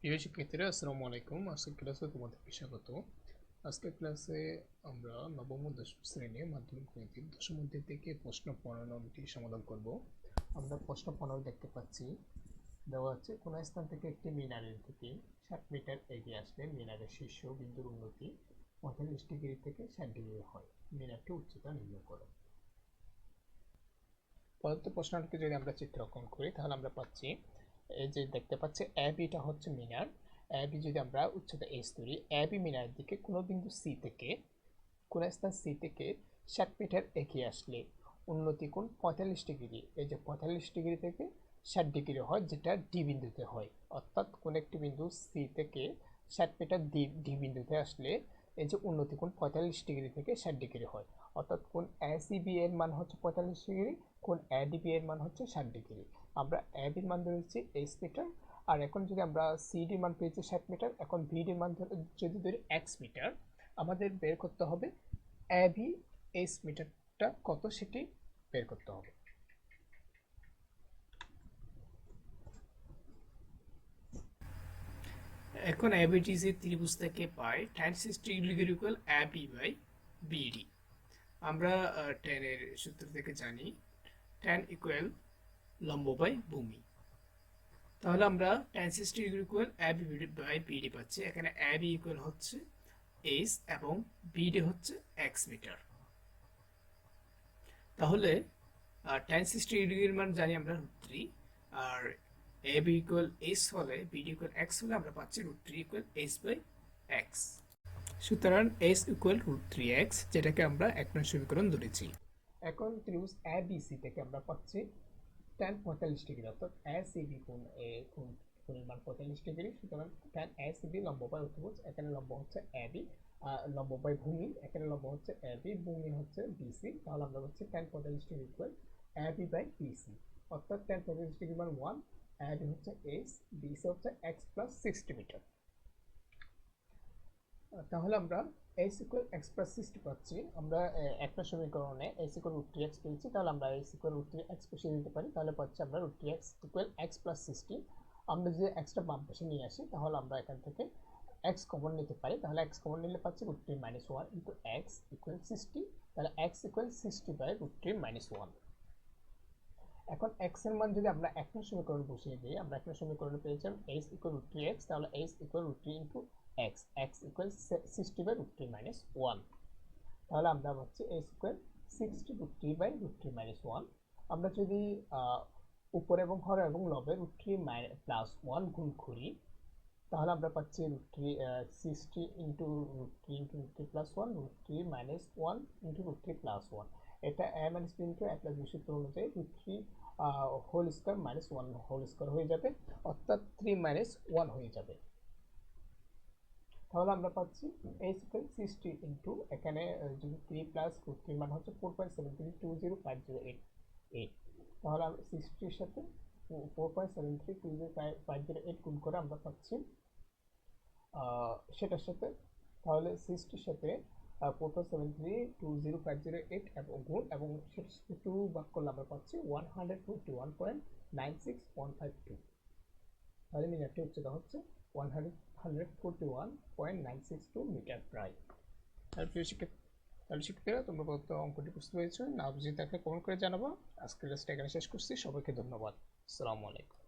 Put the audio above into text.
প্রিয় শিক্ষার্থীরা, আসসালামু আলাইকুম। আজকের ক্লাসে তোমাদেরকে স্বাগত। আজকের ক্লাসে আমরা নবম ও দশম শ্রেণী মাধ্যমিক গণিতের দশম অধ্যায় থেকে প্রশ্ন 15টি সমাধান করব। আমরা প্রশ্ন 15 দেখতে পাচ্ছি, দেওয়া আছে কোন স্থান থেকে একটি মিনারের থেকে 60 মিটার এগিয়ে আসলে মিনারের শীর্ষ বিন্দুর উন্নতি 45 ডিগ্রি থেকে 60 ডিগ্রি হয়। মিনারটির উচ্চতা নির্ণয় করো। প্রদত্ত প্রশ্নটিকে যদি আমরা চিত্র অঙ্কন করি তাহলে আমরা পাচ্ছি, এই যে দেখতে পাচ্ছি বিটা হচ্ছে মিনার। বি যদি আমরা উচ্চতা এস ধরি, বি মিনারের দিকে কোনো বিন্দু সি থেকে, কোন স্থান সি থেকে 60 মিটার এগিয়ে আসলে উন্নতি কোণ 45 ডিগ্রি। এই যে 45 ডিগ্রি থেকে 60 ডিগ্রি হয়, যেটা ডি বিন্দুতে হয়। অর্থাৎ কোন একটি বিন্দু সি থেকে 60 মিটার ডি বিন্দুতে আসলে এই যে উন্নতি কোণ 45 ডিগ্রি থেকে 60 ডিগ্রি হয়। অর্থাৎ কোণ এসিবি এর মান হচ্ছে 45 ডিগ্রি, কোণ এডিবি এর মান হচ্ছে 60 ডিগ্রি। আমরা এবির মান ধরেছি 8 মিটার, আর এখন যদি আমরা সিডির মান পেয়েছি 60 মিটার, এখন ভিডির মান যদি ধরি এক্স মিটার, আমাদের বের করতে হবে এবি এস মিটারটা কত সেটি বের করতে হবে। এখন এবিটিসি ত্রিভুজ থেকে পাই tan 60 degree equal AB by BD. আমরা tan এর সূত্র থেকে জানি tan ইকুয়াল লম্ব বাই ভূমি। তাহলে আমরা tan 60 degree equal AB by BD পাচ্ছি। এখানে এবি ইকুয়াল হচ্ছে এইচ এবং বিডি হচ্ছে এক্স মিটার। তাহলে tan 60 ডিগ্রির মান জানি আমরা √3, আর ab ইকুয়াল h হলে bd ইকুয়াল x হলে আমরা পাচ্ছি √3 ইকুয়াল h বাই x। সুতরাং h ইকুয়াল √3x, যেটাকে আমরা 1 নং সমীকরণ ধরেছি। এখন ত্রিভুজ এবিসি থেকে আমরা পাচ্ছি tan 45 ডিগ্রি, অর্থাৎ এসিবি কোণের মান 45 ডিগ্রি। সুতরাং tan এসিবি লম্ব বাই অতিভুজ, এখানে লম্ব হচ্ছে এবি, লম্ব বাই ভূমি, এখানে লম্ব হচ্ছে এবি, ভূমি হচ্ছে বিসি। তাহলে আমরা পাচ্ছি tan 45 degree equal AB by BC, অর্থাৎ tan 45 ডিগ্রি মান 1, এবি হচ্ছে এইচ, বিসি হচ্ছে এক্স প্লাস 60 মিটার। তাহলে আমরা h ইকুয়াল x প্লাস 60 পাচ্ছি। আমরা একটা সমীকরণে h ইকুয়াল √3x পেয়েছি, তাহলে আমরা h ইকুয়াল √3x বসিয়ে দিতে পারি। তাহলে পাচ্ছি আমরা √3x ইকুয়াল x প্লাস 60। আমরা যদি xটা বাম পাশে নিয়ে আসি তাহলে আমরা এখান থেকে x কমন নিতে পারি। তাহলে x কমন নিলে পাচ্ছি √3 মাইনাস 1 ইন্টু x ইকুয়াল 60। তাহলে x ইকুয়াল 60 বাই √3 মাইনাস 1। এখন x এর মান যদি আমরা এক নং সমীকরণে বসিয়ে দিই, আমরা এক নং সমীকরণে পেয়েছিলাম h ইকুয়াল √3x, তাহলে h equal √3 into x, x equal 60 by √3 minus 1। তাহলে আমরা পাচ্ছি h ইকুয়াল 60 √3 বাই √3 মাইনাস 1। আমরা যদি উপর এবং হর এবং লবের √3 প্লাস 1 গুণ করি তাহলে আমরা পাচ্ছি √3 60 into √3 into √3 plus 1, √3 minus 1 into √3 plus 1। এটা a minus b into a plus b সূত্র অনুযায়ী √3 whole square minus 1 whole square হয়ে যাবে, অর্থাৎ 3 মাইনাস 1 হয়ে যাবে। তাহলে আমরা পাচ্ছি h ইকুয়াল 60 ইন্টু, এখানে যদি 3 প্লাস √3 মান হচ্ছে 4.732058। তাহলে আমরা 60 এর সাথে 4.732058 গুণ করে আমরা পাচ্ছি সেটার সাথে, তাহলে 60 এর সাথে 4.732058 এবং গুণ, এবং সেটার সাথে 2 ভাগ করলে আমরা পাচ্ছি 141.96152। তাহলে মিটারটি উচ্চতা হচ্ছে 141.962 মিটার প্রায়। তাহলে শিক্ষার্থীরা, তোমরা প্রদত্ত অঙ্কটি বুঝতে পেরেছো না? বুঝে থাকলে কমেন্ট করে জানাবো। আজকের ক্লাসটা এখানে শেষ করছি। সবাইকে ধন্যবাদ। আসসালামু আলাইকুম।